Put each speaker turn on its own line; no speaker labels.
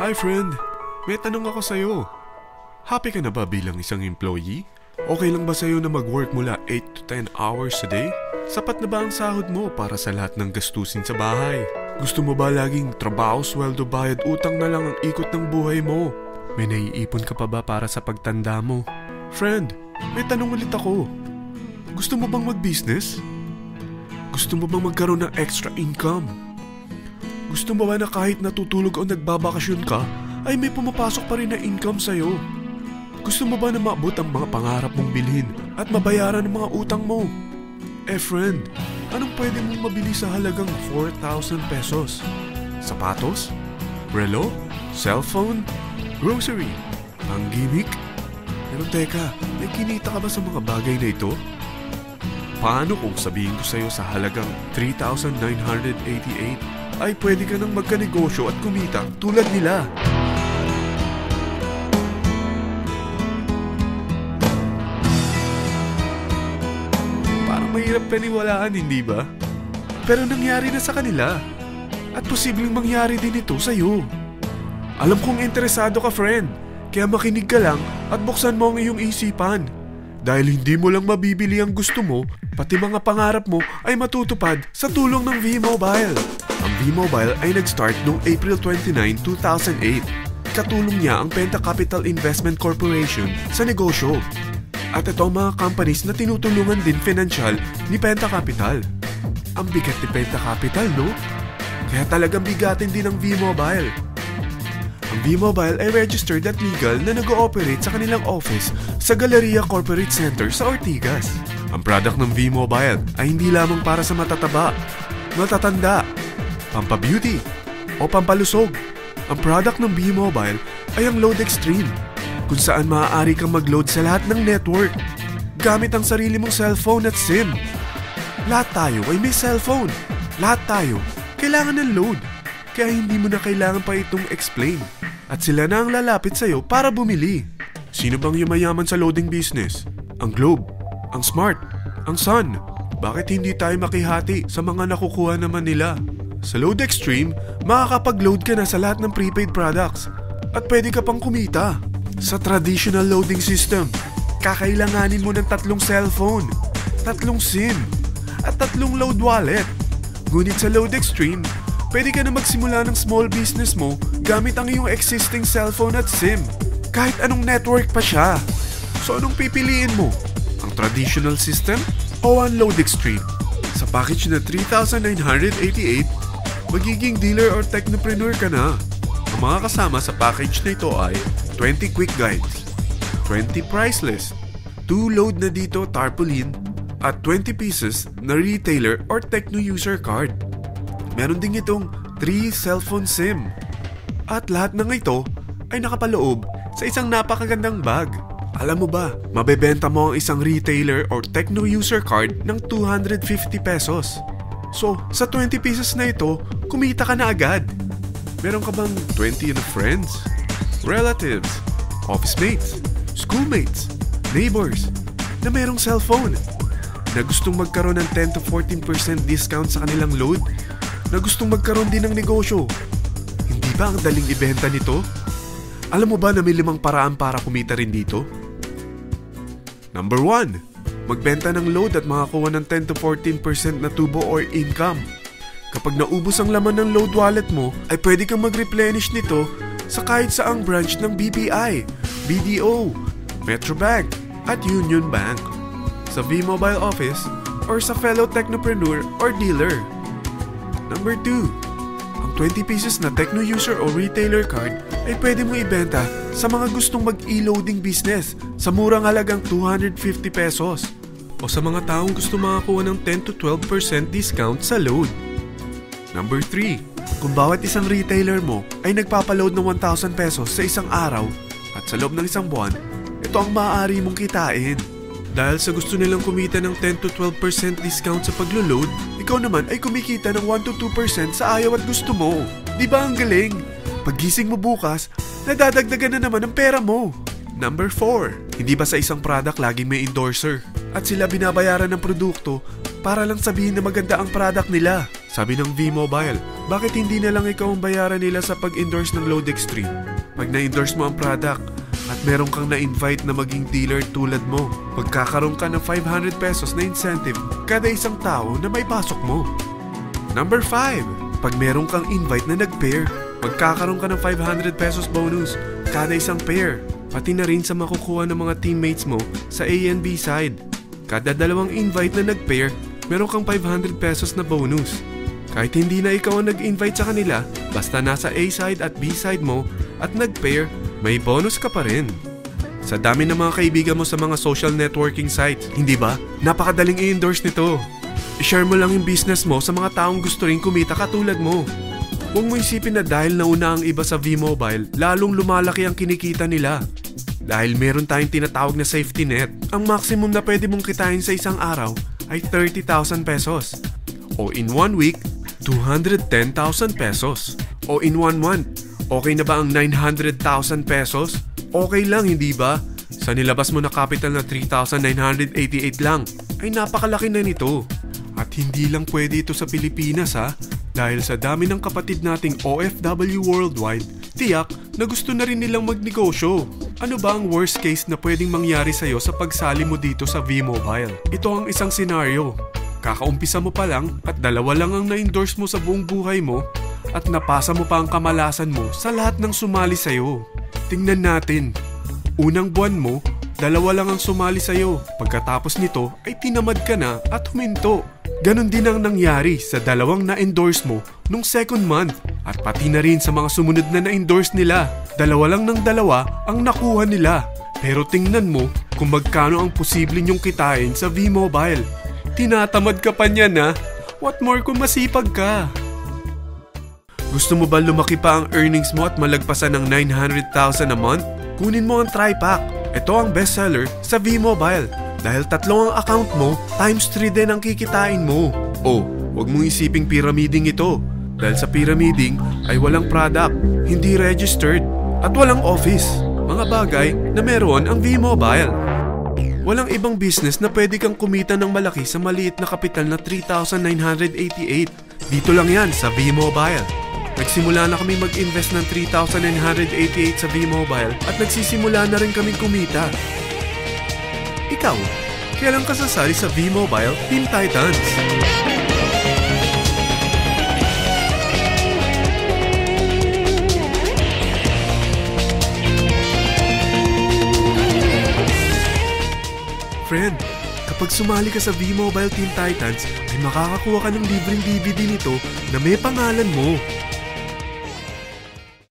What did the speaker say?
Hi friend, may tanong ako sa'yo. Happy ka na ba bilang isang employee? Okay lang ba sa'yo na mag-work mula 8 to 10 hours a day? Sapat na ba ang sahod mo para sa lahat ng gastusin sa bahay? Gusto mo ba laging trabaho, sweldo, bayad, utang na lang ang ikot ng buhay mo? May naiipon ka pa ba para sa pagtanda mo? Friend, may tanong ulit ako. Gusto mo bang mag-business? Gusto mo bang magkaroon ng extra income? Gusto mo ba na kahit natutulog o nagbabakasyon ka, ay may pumapasok pa rin na income sa'yo? Gusto mo ba na maabot ang mga pangarap mong bilhin at mabayaran ang mga utang mo? Friend, anong pwede mong mabili sa halagang 4,000 pesos? Sapatos? Relo? Cellphone? Grocery? Ang gimmick? Pero teka, may kinita ka ba sa mga bagay na ito? Paano kung sabihin ko sa'yo sa halagang 3,988 ay pwede ka nang magkanegosyo at kumita tulad nila? Parang mahirap paniwalaan, hindi ba? Pero nangyari na sa kanila. At posibleng mangyari din ito sa'yo. Alam kong interesado ka, friend. Kaya makinig ka lang at buksan mo ang iyong isipan. Dahil hindi mo lang mabibili ang gusto mo, pati mga pangarap mo ay matutupad sa tulong ng V-Mobile. Ang V-Mobile ay nag-start noong April 29, 2008. Katulong niya ang Penta Capital Investment Corporation sa negosyo. At ito ang mga companies na tinutulungan din financial ni Penta Capital. Ang bigat ni Penta Capital, no? Kaya talagang bigatin din ang V-Mobile. Ang V-Mobile ay registered at legal na nag-ooperate sa kanilang office sa Galleria Corporate Center sa Ortigas. Ang product ng V-Mobile ay hindi lamang para sa matataba, matatanda, pampabeauty, o pampalusog. Ang product ng V-Mobile ay ang Load Extreme, kung saan maaari kang mag-load sa lahat ng network gamit ang sarili mong cellphone at SIM. Lahat tayo ay may cellphone. Lahat tayo kailangan ng load. Kaya hindi mo na kailangan pa itong explain. At sila na ang lalapit sa'yo para bumili. Sino bang yumayaman sa loading business? Ang Globe, ang Smart, ang Sun. Bakit hindi tayo makihati sa mga nakukuha naman nila? Sa Load Extreme, makakapag-load ka na sa lahat ng prepaid products. At pwede ka pang kumita. Sa traditional loading system, kakailanganin mo ng 3 cellphone, 3 SIM, at 3 load wallet. Ngunit sa Load Extreme, pwede ka na magsimula ng small business mo gamit ang iyong existing cellphone at SIM. Kahit anong network pa siya. So anong pipiliin mo? Ang traditional system o ang Load Extreme? Sa package na 3,988, magiging dealer or technopreneur ka na. Ang mga kasama sa package na ito ay 20 quick guides, 20 price list, 2 load na dito tarpaulin, at 20 pieces na retailer or techno user card. Meron din itong 3 cellphone SIM. At lahat ng ito ay nakapaloob sa isang napakagandang bag. Alam mo ba, mabebenta mo ang isang retailer or techno user card ng 250 pesos. So, sa 20 pieces na ito, kumita ka na agad. Meron ka bang 20 na friends, relatives, office mates, schoolmates, neighbors na merong cellphone, na gustong magkaroon ng 10 to 14% discount sa kanilang load, na gustong magkaroon din ng negosyo? Hindi ba ang daling ibenta nito? Alam mo ba na may 5 paraan para kumita rin dito? Number 1, magbenta ng load at makakuha ng 10 to 14% na tubo or income. Kapag naubos ang laman ng load wallet mo, ay pwede kang mag-replenish nito sa kahit saang branch ng BPI, BDO, Metrobank, at Union Bank, sa V-Mobile office, or sa fellow technopreneur or dealer. Number 2, ang 20 pieces na techno user o retailer card ay pwede mo ibenta sa mga gustong mag-e-loading business sa murang halagang 250 pesos o sa mga taong gusto makakuha ng 10 to 12% discount sa load. Number 3, kung bawat isang retailer mo ay nagpapaload ng 1,000 pesos sa isang araw at sa loob ng isang buwan, ito ang maaari mong kitain. Dahil sa gusto nilang kumita ng 10 to 12% discount sa paglo-load, ikaw naman ay kumikita ng 1 to 2% sa ayaw at gusto mo. Di ba ang galing? Paggising mo bukas, nadadagdagan na naman ang pera mo. Number 4, hindi ba sa isang product laging may endorser? At sila binabayaran ng produkto para lang sabihin na maganda ang product nila. Sabi ng V-Mobile, bakit hindi na lang ikaw ang bayaran nila sa pag-endorse ng Load Extreme? Pag na-endorse mo ang product at meron kang na-invite na maging dealer tulad mo, magkakaroon ka ng 500 pesos na incentive kada isang tao na may pasok mo. Number 5. Pag meron kang invite na nag-pair, magkakaroon ka ng 500 pesos bonus kada isang pair. Pati na rin sa makukuha ng mga teammates mo sa A and B side. Kada dalawang invite na nag-pair, meron kang 500 pesos na bonus. Kahit hindi na ikaw ang nag-invite sa kanila, basta nasa A side at B side mo at nag-pair, may bonus ka pa rin. Sa dami ng mga kaibigan mo sa mga social networking sites, hindi ba? Napakadaling i-endorse nito. I-share mo lang yung business mo sa mga taong gusto rin kumita katulad mo. Huwag mo isipin na dahil nauna ang iba sa V-Mobile, lalong lumalaki ang kinikita nila. Dahil meron tayong tinatawag na safety net, ang maximum na pwede mong kitain sa isang araw ay 30,000 pesos. O in 1 week, 210,000 pesos. O in 1 month, okay na ba ang 900,000 pesos? Okay lang, hindi ba? Sa nilabas mo na capital na 3,988 lang, ay napakalaki na nito. At hindi lang pwede ito sa Pilipinas ha, dahil sa dami ng kapatid nating OFW worldwide, tiyak na gusto na rin nilang magnegosyo. Ano ba ang worst case na pwedeng mangyari sa'yo sa pagsali mo dito sa V-Mobile? Ito ang isang senaryo. Kakaumpisa mo pa lang at 2 lang ang na-endorse mo sa buong buhay mo at napasa mo pa ang kamalasan mo sa lahat ng sumali sa'yo. Tingnan natin. Unang buwan mo, 2 lang ang sumali sa'yo. Pagkatapos nito ay tinamad ka na at huminto. Ganon din ang nangyari sa 2 na-endorse mo nung second month at pati na rin sa mga sumunod na na-endorse nila. 2 lang ng 2 ang nakuha nila. Pero tingnan mo kung magkano ang posible nyong kitain sa V-Mobile. Tinatamad ka pa niyan ha? What more kung masipag ka? Gusto mo ba lumaki pa ang earnings mo at malagpasan ng 900,000 a month? Kunin mo ang TriPack. Ito ang bestseller sa V-Mobile. Dahil 3 ang account mo, times 3 din ang kikitain mo. Oh, wag mong isiping pyramiding ito. Dahil sa pyramiding ay walang product, hindi registered, at walang office. Mga bagay na meron ang V-Mobile. Walang ibang business na pwede kang kumita ng malaki sa maliit na kapital na 3,988. Dito lang yan sa V-Mobile. Nagsimula na kami mag-invest ng 3,988 sa V-Mobile at nagsisimula na rin kaming kumita. Ikaw, kailan ka sasali sa V-Mobile Team Titans? Friend, kapag sumali ka sa V-Mobile Team Titans, ay makakakuha ka ng libreng DVD nito na may pangalan mo.